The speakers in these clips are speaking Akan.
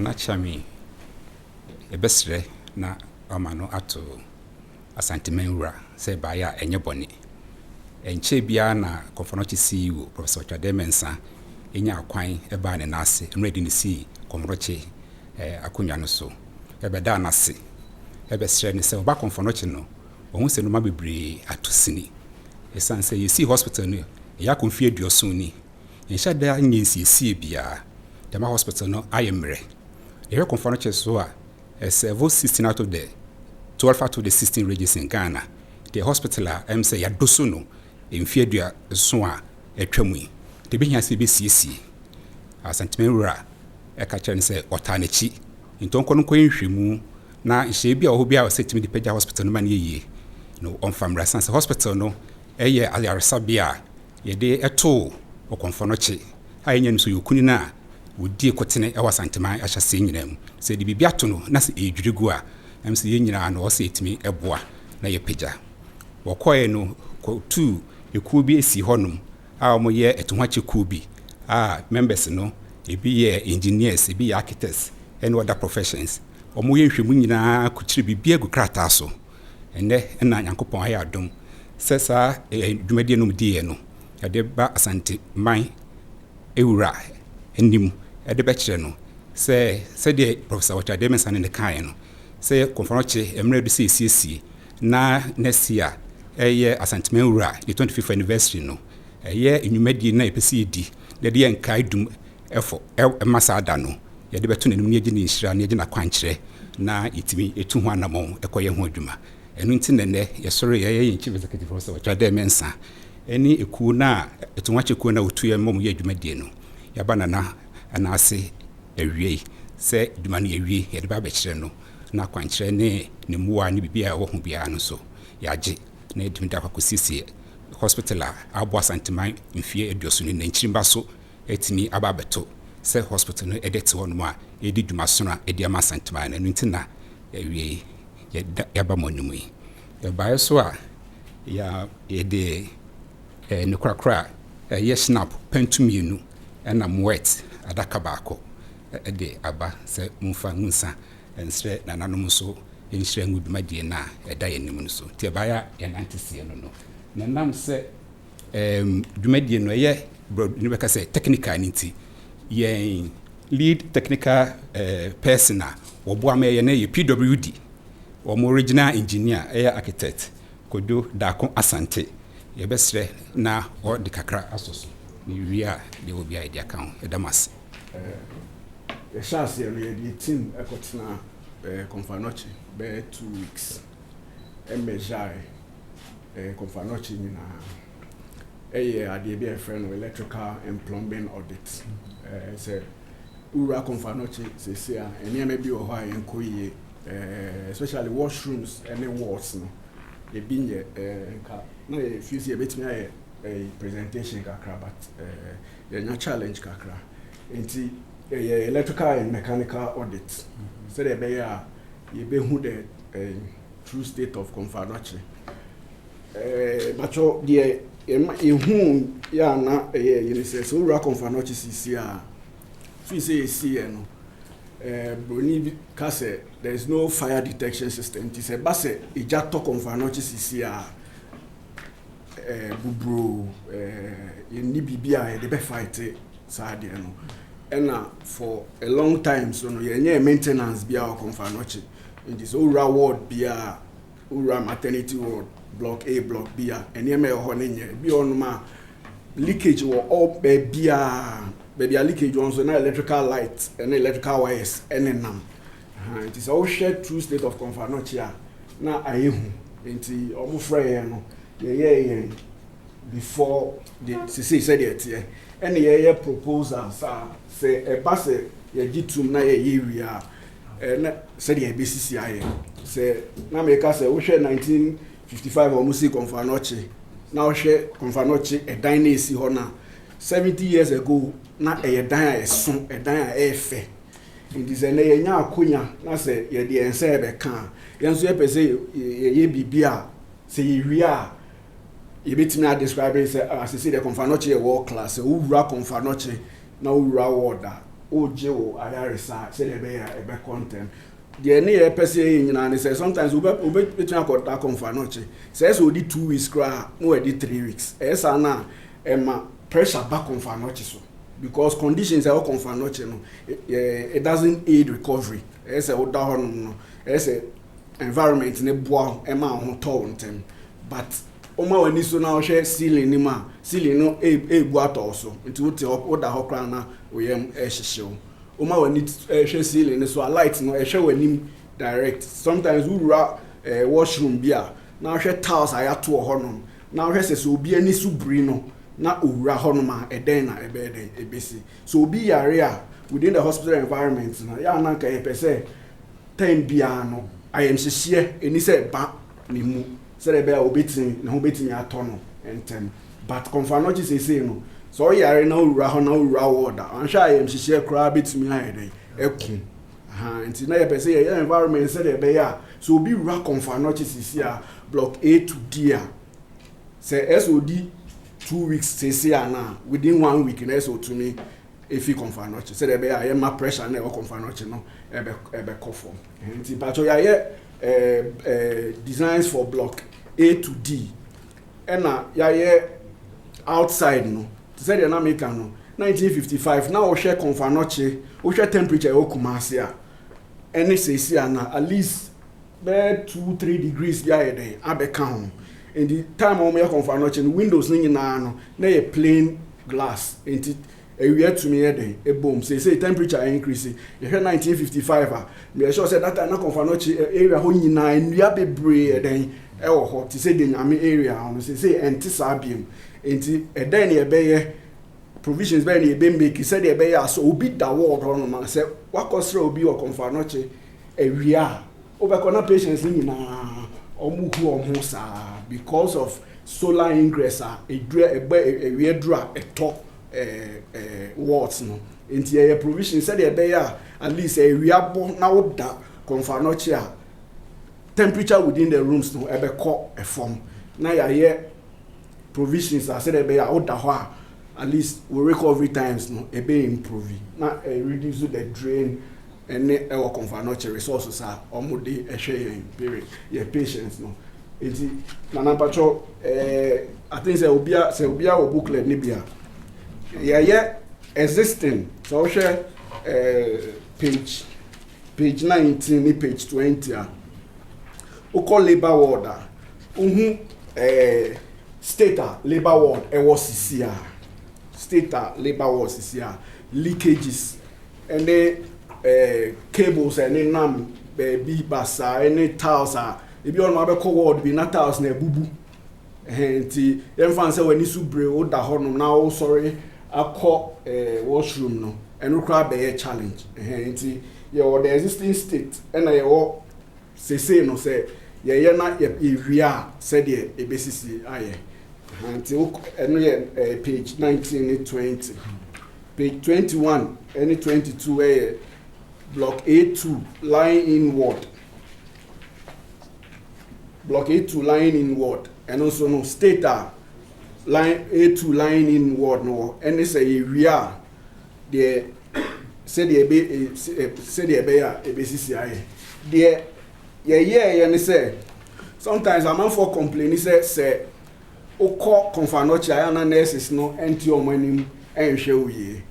na chami ebesre na amano ato Asantehene wura se baya enye boni enche bia na konfonochi CEO Professor Mensa enya akwan eba ne nase ready ne si komrochi akonya no so ebeda nase ebesre ne se oba konfonochi no ohun se no ma bebre atosini esan se yesi hospital no ya konfie duosun ni enhya da nyesi esi bia Dema hospital no ayemre the konfonochi so a serve 16 out of the 12 out of the 16 regions in Ghana. The hospital say ya doso no emfiadua so a etwamu. The be here say be CC. Asantehene wura e ka kire say otanechi. Ntonko no kwenhwemu na hye bia ho bia setimi de pagya hospital no man yeye. No onfamra sanse hospital no eye ayaresabia ye de eto okonfonochi. Ayenya nso yokuni na wodi kotene e wasantema ahyase nyinam. Se de bibia to no na se edwirigu a MC nyina na wose etimi eboa na ye pagya wokoe no tu ekuo bi esi honum a omoye etuhache kuo bi members no ebi ye engineers ebi ye architects and other professions omoye hwemu nyina kuchire bibia gu krata so ene na Nyankopon aye adom sesa dwumadie no mdie no yade ba Asantehene ewura enim ede be kire no se de Professor Mensa ne kan no se konfonochi emre bi se siesie na nesia eye Asantehene wura the 25th anniversary no eye enwumadi na epesi edi de enkai dum efo masada no ye de beto nanim ne agi ne nhira ne agi na kwankire na itimi etu ho anamo ekoye ho adwuma enu nti nene ye soro ye chief executive officer Mensa eni eku na etu wache ku na otu ye mom ye adwumadi no ya bana na anase ewie se adwuma no ewie ye de ba kire no na kwankire ne muwa ne bibia wo ho bia no so yaje na edimda kwakosisi hospital abo Asantehene mfie eduoso ne nchirimba so etimi ababeto se hospital no edete won mu a edi dwumasona edi ama Asantehene no ntina ewie ya ba monum yi ya ba so a ya ede ne krakra ye snap pentumienu na mwet adaka baako ede aba se mfa nsa ensre na nanom so enhire ngudumadi na eda yenim so tie baya yanantesie no na nam se dwumadi no ye ni beka se technical nti ye lead technical person obo amaye na ye PWD o original engineer architect kodo dako asante ye besre na o de kakra asoso ni wia de obi a dia kan edamas the chance here the team ekotena konfonochi be 2 weeks measure konfonochi nyina ade be a friend electrical and plumbing audit say ura konfonochi say a eniam bi o ho ayen koyie especially washrooms and walls no e binye ka na fuse e betimi aye presentation kakra but nya challenge kakra enti electrical and mechanical audit so they be you be who the true state of konfonochi but the who ya na you say so ura konfonochi sisi a fi say see no broni kase there is no fire detection system it say base ija to konfonochi sisi a bubro ni bibia de be fight sade no and for a long time so no ye maintenance bia o konfonochi in this ura ward bia ura maternity ward block A block bia ene me ho ne nye bi onuma leakage wo all bia leakage on so na electrical light and electrical wires and nam it is all shared true state of konfonochi a na ayehu enti omo frey no ye before the CC said it here and ye proposal say e base ye gitum na ye wia na said ye BCC aye say na make say wo hwe 1955 o musi konfonochi na wo hwe konfonochi e dan na esi ho na 70 years ago na e dan a eso e dan a efe ndi ze na ye nya akonya na say ye de ense e be kan yenso ye pese ye bibia say ye wia you betimi a describe it as the konfonochi a world class wura konfonochi na wura water oje o ayaresa say dey be content the any person nyina ne say sometimes ube between akota konfa no che say so di 2 weeks kra no di 3 weeks esa na ema pressure back konfa no che so because conditions are konfa no che no it doesn't aid recovery esa o da ho no esa environment ne boa ema ho to ntem but oma wani so na o hwe ceiling ni ma ceiling no egu ato so nti wote o da ho kra na oyem ehyehyeo oma wani hwe ceiling so a light no ehwe wani direct sometimes we washroom bia na hwe tiles ayato ho no na hwe se so obi ani subri no na owura ho no ma eden na ebeden ebesi so obi yare a within the hospital environment na ya na ka epese time bia no ayem hyehye eni se ba ni mu se be obetimi na obetimi ato no entem but confirmation say no so yare na owura ho na owura water anhwa ayem hyehye kra betimi ayede eku nti na epese ye environment se be ya so obi wura confirmation say block A to D say SOD 2 weeks say na within 1 week na so to me if you confirm not say there be a ma pressure na e confirm not no ebe conform nti pacho ya designs for block A to D na ya outside no to say the na make no 1955 now o share confirm not o share temperature o kumase a any say na at least be 2-3 degrees ya dey abeka ho. In the time when we are confirming windows na plain glass into a year to me a boom say temperature increasing you hear 1955 me sure say that time na confirming area ho nyina nua bebre den e wo ho ti say the nyame area on say entisabium enti e den e be provisions be na e be make say the be so obi da word on man say wakosra obi o confirming area a obekona patients nyina omuhu sa because of solar ingress a we dra a top wards no into a provision said there at least a we abo na oda confirm no chia temperature within the rooms no ebe call a form na ya provisions I said there oda ho at least we recovery times no ebe improve na reduce the drain and our confirmatory resources are almost a sharing period. Your patients no. It's Nana Pacho. I think there will be a booklet Libya. Yeah, existing. So share page 19, page 20. We call labor ward. State labor ward. Was CCR. State labor ward CCR. Leakages and they. Cables and nam baby basa any tiles if you want to call word be na tiles na bubu enti em fan say when isu bre o da ho no now sorry akọ washroom no eno kra be a challenge enti you the existing state and you say no say ye na area said the ebesisi aye enti eno ye page 19 and 20 page 21 and 22 block A2 lying inward. Block A2 lying inward. And also no stator line A2 lying inward no. And it's a area the say the BCCI. The and say sometimes a man for complain say oko confanochi ayana nurses no enti omanim enhwe ye.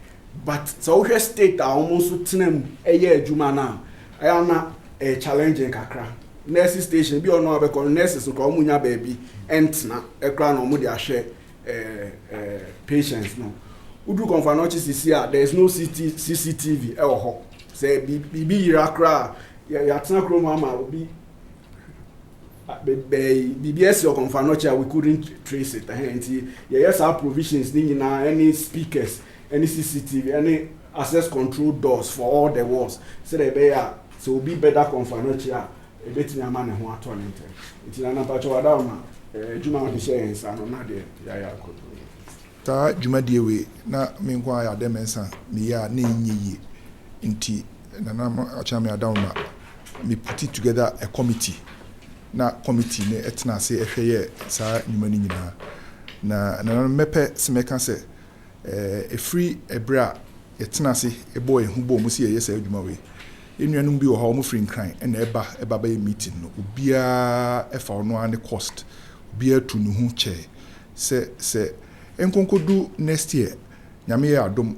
But so we state almost tenem eye adwuma na ayana challenging kakra nurse station bi ono abekọ nurses ko omunya baabi entna ekra na omu de ahwe patients no udu confirm CC there is no CCTV e wo ho say bibi yira kra ya tena kro mama obi BBS or confirm we couldn't trace it and yes our provisions na any speakers any CCTV, any access control doors for all the walls. So they be so be better confirmation. A bit me a man who are turning. It's an apacho adama. Juma on the shares and not there. Yeah. Ta Juma dewe na meanwhile them ensa me ya ne nyi nti na achame adama me put it together a committee. Na committee ne etna say ehwe sa nyuma ni nyina na mepe se meka say a free ebra yɛtena ase ɛbɔ ɛho bɔ mu si yɛyɛ sɛ adwuma wei enuanum bi wɔ hɔ ɔmo free nkran ɛna ɛba bɛyɛ meeting no obiara ɛfa ɔno ane cost obiara tu ne ho kyɛ sɛ enkonkodu next year nyame yɛ adom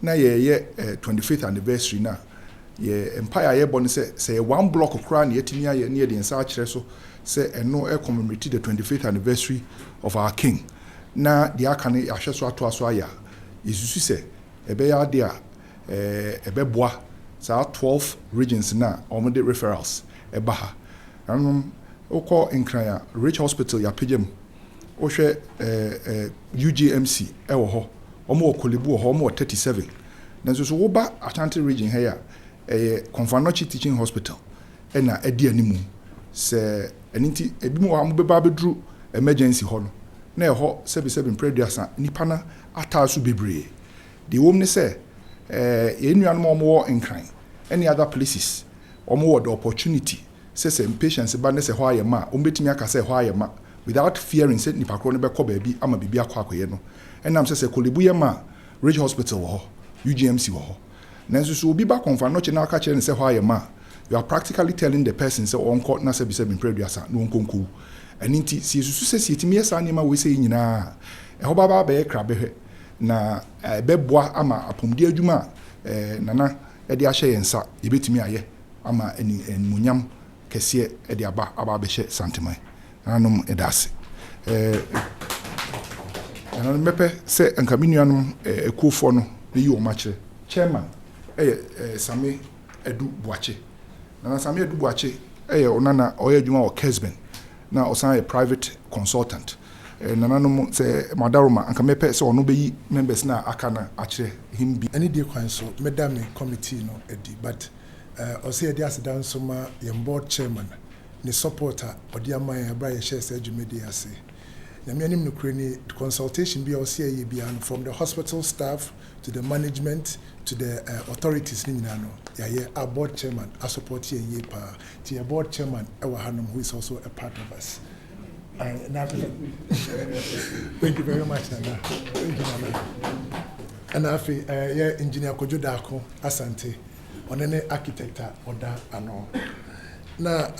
na yɛyɛ 25th anniversary na yɛ empire yɛ bɔ ne sɛ one block koraa ne yɛtumi ayɛ ne yɛde nsa akyerɛ so sɛ ɛno commemorate the 25th anniversary of our king na deɛ aka ne yɛahwɛ so ato aso ayɛ yɛsusu sɛ ɛbɛyɛ ade a ɛbɛboa saa 12 regions na ɔmo de referrals ɛba ha wokɔ nkran a Rich Hospital yɛapagya mu wohwɛ UGMC ɛwɔ hɔ ɔmo wɔ Kolebu wɔ hɔ ɔmo wɔ 37 nanso so woba Ashanti region ha ya ɛyɛ Konfanochi Teaching Hospital ɛna ɛdi animu sɛ ɛno nti ebi mu wɔ amo bɛba abɛduru emergency hɔ no na ɛhɔ sɛbisɛbi mprɛduasa nipa na ataa so bebree deɛ wɔm ne sɛ yɛnnuanom ɔmo wɔ nkran any other places ɔmo wɔ the opportunity sɛ patients ba ne sɛ hɔ ayɛ ma ɔmo betumi aka sɛ hɔ ayɛ ma without fearing sɛ nipa koro no bɛkɔ baabi ama bibi akɔ akɔyɛ no ɛnam sɛ Kolebu yɛ ma Ridge Hospital wɔ hɔ UGMC wɔ hɔ nanso so obi ba Konfanochi na aka kyerɛ ne sɛ hɔ ayɛ ma you are practically telling the person sɛ ɔnkɔ na sɛbisɛbi mprɛduasa na ɔnkɔnkɔwu ɛno nti si esusu sɛ si etimi yɛ saa nneɛma wei sɛ nyinaa ɛhɔ baba bɛyɛ krabɛhwɛ na ɛbɛboa ama apɔmudi adwuma nana ɛde ahyɛ yɛn nsa yɛbɛtumi ayɛ ama animuonyam kɛseɛ ɛde aba abɛhyɛ Santeman nanom ɛda ase nanom mɛpɛ sɛ nka me nuanom ekuofoɔ no yi wɔn akyerɛ chairman ɛyɛ Same Edu Buakye na Same Edu Buakye ɛyɛ ɔnana ɔyɛ adwuma wɔ Kesben na ɔsan yɛ private consultant nananom sɛ madaroma anka mɛpɛ sɛ ɔno bɛyi members na aka na akyerɛ him bi any day kwan so medam committee no edi but ɔsɛ yɛde aseda nso ma yɛn board chairman ne supporter ɔde ama yɛn abra yɛhyɛ sɛ dwumadi ase nyame anim no kure ni consultation bi a ɔsɛ yɛ bi an from the hospital staff to the management to the authorities ni nyina no yɛyɛ our board chairman a support yɛn yie pa ti yɛ board chairman ɛwɔ hanom who is also a part of us. Thank you very much, Nana. Thank you, Nana. And I feel engineer Kojo Dako Asante, on any architect Oda Ano. Now,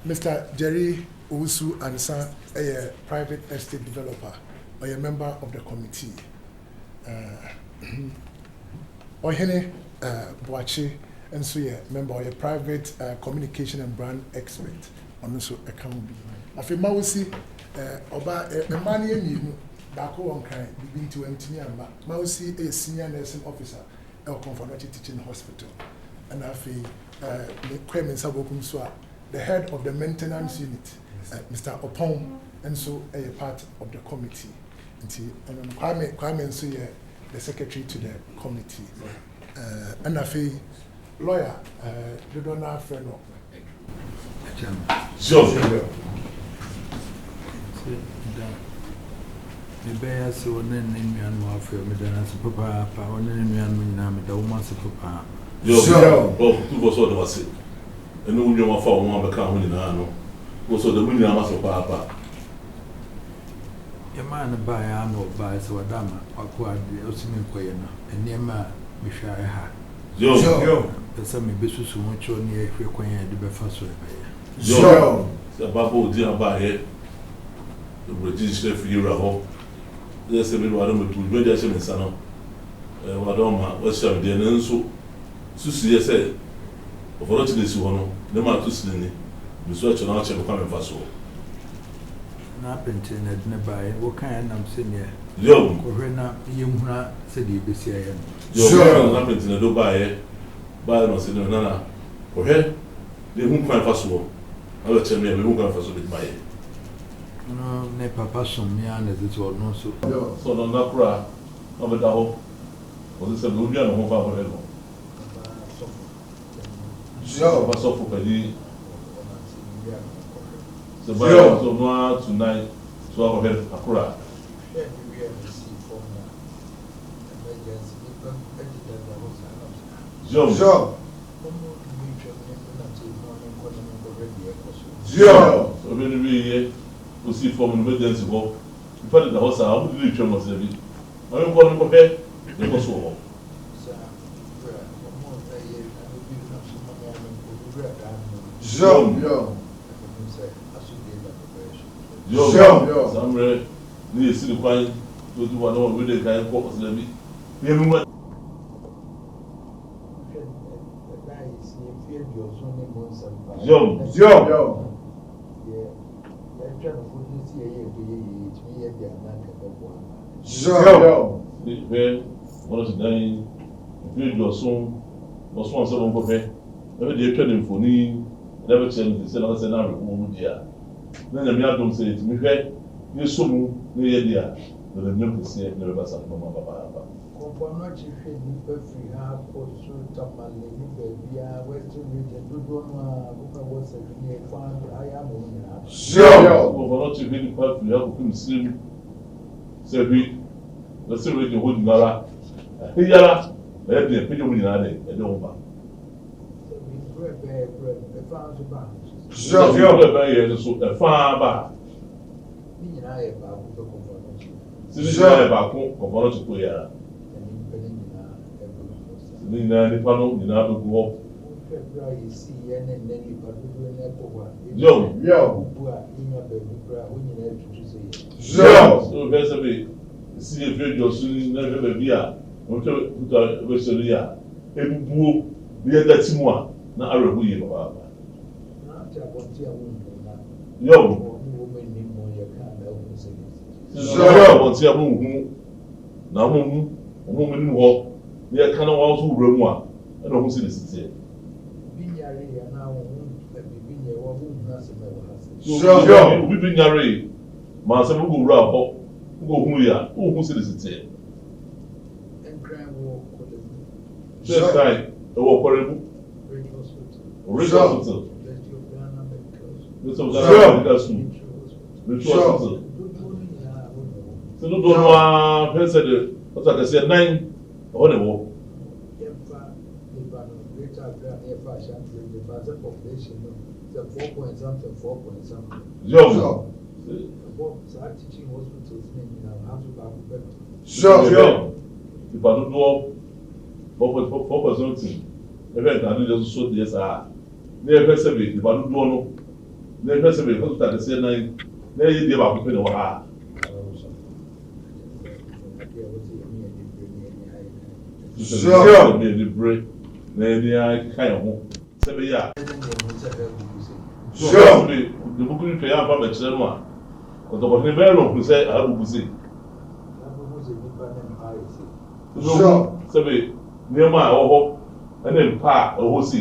Mr. Jerry Owusu Ansa, a private estate developer, or a member of the committee. Ohene Buakye, and so yeah, member of a private communication and brand expert, on also account. Afi mawusi oba emani emienu baako won kan bibi nti wantimi amba mawusi a senior nursing officer e Konfanochi Teaching Hospital and afi me kwem Opemsuo the head of the maintenance unit Mr. Opon and so a part of the committee nti kwame so ye the secretary to the committee and afi lawyer Dodona Freno Maybe so then in and more for me than as a papa, power and me and me, the woman as a papa. Two was what was it. And no one for one become in Ano. Also, the winner must of papa. Your man buy armor by so a dama, or quad the Ossiman Quayana, and near my Mishai. Yo, the same business who want you near if you're quaying the befast. Yo, the babu dear by it. The British for you at home. There's a little one with mediation in Sano. Wadoma, what's your dear Nenso? Susie said, of what this one, no matter to Slini, research an archer coming for so. Napping at nearby, what kind of senior? Yo, Corena, Yumna, said you be saying. Yo, nothing to do by it. By no senior Nana. For her, they won't come for so. I will tell me, we won't come for so with my head. No, ne papa some yan as it was no so. So, no, not cry. Over the whole. Was this a Lugian home for her? So, what's up for the bio so no tonight, so I have a cry. Joe. So, when we see from emergency go, you put the house out, I would leave you must have it. I don't want to compare, they go so. Samre ni esi ni kwan to do one we dey kan ko so bi ni emu ma wọ́n ti dán ìfẹ́ ìjọsún lọ́sùn ọ̀sẹ̀ wọn gbọ́fẹ́ ẹgbẹ́ di ẹ̀tọ́ ní mfoni ẹ̀dẹ́gbẹ́ tiẹ̀ ní sẹ́ lọ́sẹ̀ náà rẹ̀ wọ́n mu di a ní ẹ̀yàmí adùn sẹ̀ ètùmí fẹ́ ní sọ́mu ní ẹ̀yẹ di a lọ́dẹ̀ ní ẹ̀kọ́ sí ẹ̀ ní ẹ̀rẹ́ bá sàkóso ọmọ bàbá yàrá. Kọ̀ǹpọ̀nà ti fi nípa fi ha kó so tamale ní bẹ̀bí a western region dúdú ọ̀nà àkókò wọ́sẹ̀ ní ẹ̀fọ́ ayé àmọ́ òmìnira. Kọ̀ǹpọ̀nà ti fi nípa fi ha kó fún sí sẹ́bi lọ́sẹ̀ region wọ́n dùn ara yàrá ẹ̀yẹ́ di ẹ̀pẹ́jọ́ òmìnira rẹ̀ ẹ̀dẹ́ wọn bá. Bẹ́ẹ̀ yẹ so ẹ̀fọ́ bá. Ní nyinaa yẹ baako pé kọ̀ǹpọ̀nà ti. Síbi nyinaa yẹ baako kọ̀ǹpọ̀nà ti kó yàrá. Ní nyinaa nípa no nyinaa bẹ gu hɔ. So bẹ́ẹ̀ sẹ́ bi si efi ìjọsìn ní ẹgbẹ́ bẹ̀bí a wọ́n tẹ́ kuta ẹgbẹ́ sẹ́lẹ̀ yà ebubuo ní ẹgbẹ́ tí mu a na arẹ̀ hu yie bàbá bá. Abɔnten a mo hu na mo mu ɔmo mu ni hɔ ní ɛka na wɔn nso wura mu a ɛna ɔmo si ne sitiɛ. Obi bi nyare maa sɛ mo go wura hɔ mo go hu ya o hu si ne sitiɛ. Sɛ kan ɛwɔ kɔrɛ mu Original hospital Mr. Ghana Medical School Ritual Hospital. Sɛ dodo no a fɛn sɛ de ɔtɔ akɛseɛ 9 ɔhɔ na ɛwɔ. Nipa dodoɔ 4.0 ɛfɛ nkan do de soso deɛ saa ne ɛfɛ sɛ bi nipa dodoɔ no ne ɛfɛ sɛ bi ɔtɔ akɛseɛ 9 na ɛyɛ deɛ baako pɛ na ɛwɔ ha. Me libre na ni a kan ho se be ya be de bukuri pe ya ba be kire no a ko to ko ni be ro ku se a bu se se be ni ma a ho na mpa a ho si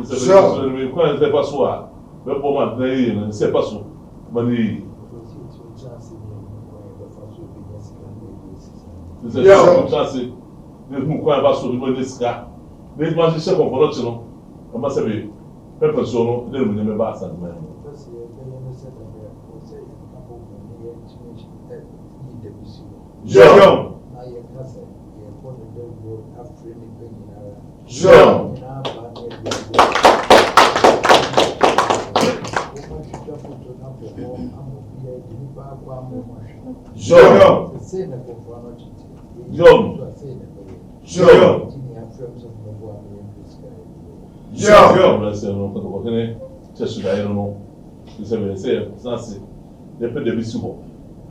se be ko en se paso a be bo ma na yi na se paso ma ni chance de hu kwa ba so bi no sika de ma se kɔnkɔnɔ ti no ama se be Opemsuo no de mu ne ba asan man bless you no ko kene chesu da yero no se be se sanse de pe de bisu ho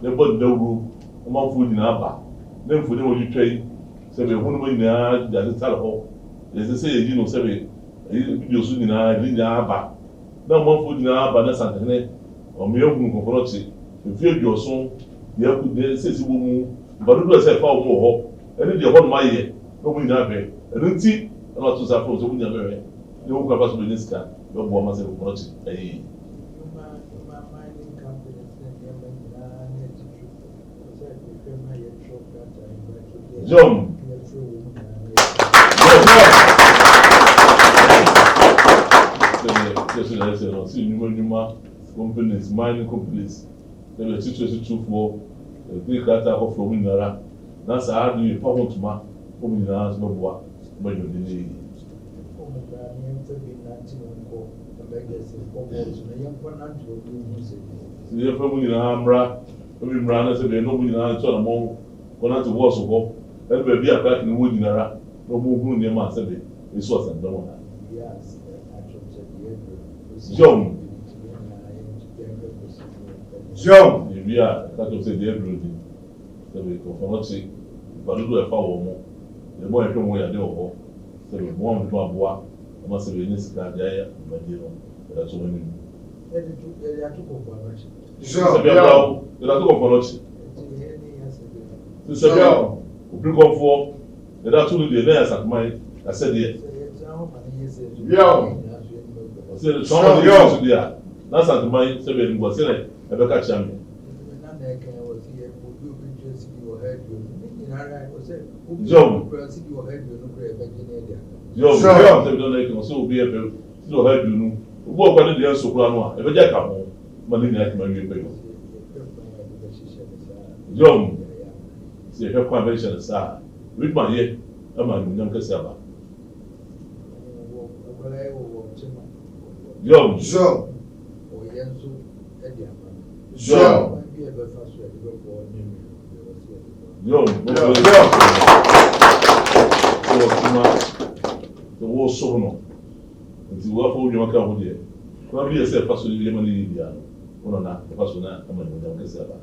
de bod da wuru o ma fu di na ba de fu de wo twai se be hunu mo nyina da de tare ho de se ye no se be video su nyina di nya ba na mo fu di na ba na Asantehene o me ehun ko foro ti fi ediosun de ku de se si wo mu ba do se fa o mo ho ene de ho no ma ye no mu nyina be ene nti na to sa fo so mu nya be de wo kwa ba so be niska do bo ma se ko foro ti eh John. See, Numa companies, mining companies. They were teachers for the KATH of Wominara. That's how you power to my Wominara's Mabua, but you did. The Wominara Amra, Wominara, said, no Wominara, so among one to was of and be a crack in the wood in a no more near my Sunday. This wasn't the one. Yes, John. John, if you are, that will say the everything. So we go for not see, but do a foul more. The more I come away, I do. So we want to bois. I must have been in this car there, but you know, that's all we need. John, you are too for John, bring on for the that's all the layers at my. I said, yeah. I said, some of the that's at my 7 was in it. I better catch him. John, so be a bill. So heard you know. Walk on the answer plan. If I jack up, money like my new paper. John, say her convention is sad. Read my ear. I'm a young Cassava. John, John, John, the war so no. And the war for your account here. Probably a self person in India. One of the person that I'm a young Cassava.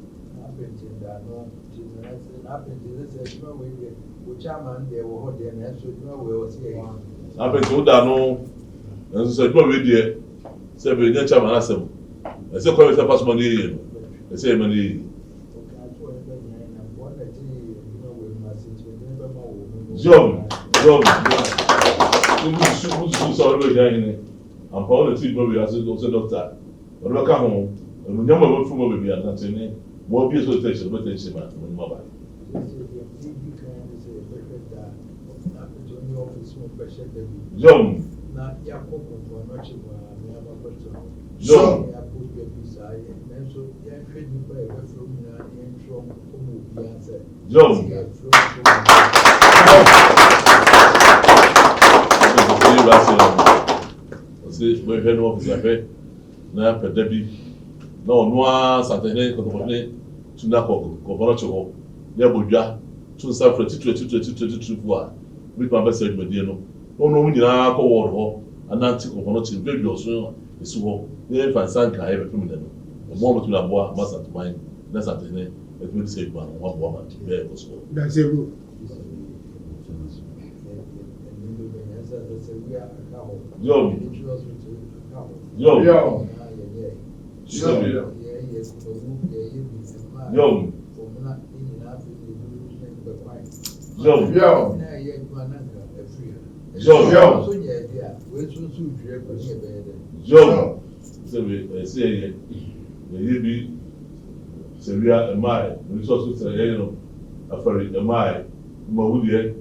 I bet you don't and so probably dear. 7 years chairman as him. I say quite a pass money. I say money. John, who's already dying. I'm probably the people as a doctor. But look at home. And when you're from over here, that's in it. More beautiful station, but it's in mobile. John. John. John. We're heading off the now, Pedebi. No, Asantehene, to Nako, Governor, Yabuja, to San Francisco, 2024. With my message, Medino. No, no, we did not go war, and Nancy Governor, very also is so. They find Sanka every feminine. The moment we have war, must at mine, that's at the name, it will say one woman, very possible. That's a rule. John. Yo. Say be Seria and my resources are a ferry a mile, Mawudia,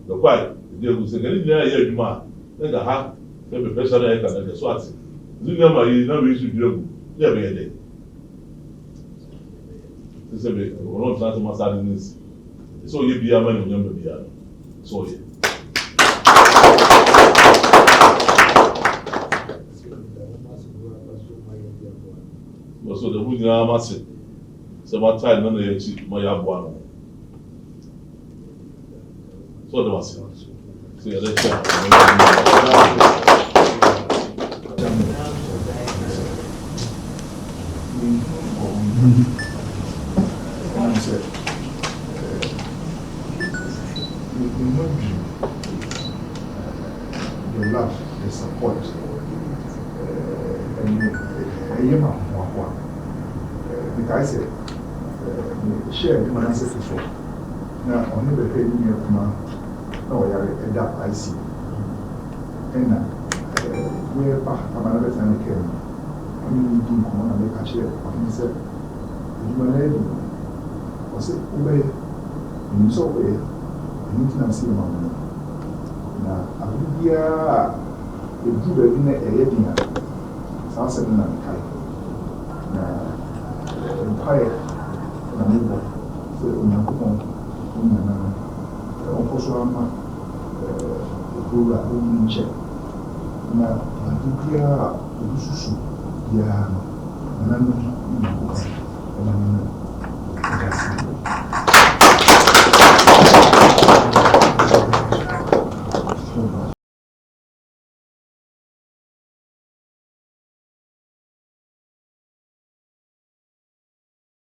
the quiet, they will say, yeah, ma, then the half, maybe pressure I can swat. Zuma, you know, we should do. Yeah, be a day. This is a bit, we're not trying to massage this. So you be a man and younger be a so yeah. So the wood are massive. So my time, none of your cheap, my one. So the massive. See you later. The love, the support, and because I said, share the man says before. Now, only the pay me of my no, I that I see. And we're back another time again. I mean, you didn't come and make a chair. I said, you were ready. I said, obey. You saw obey. You need to see my money. Now, I will be a good in a year. So I said, no, now, empire, and I never said, in check. Now, I think we are, yeah, and I'm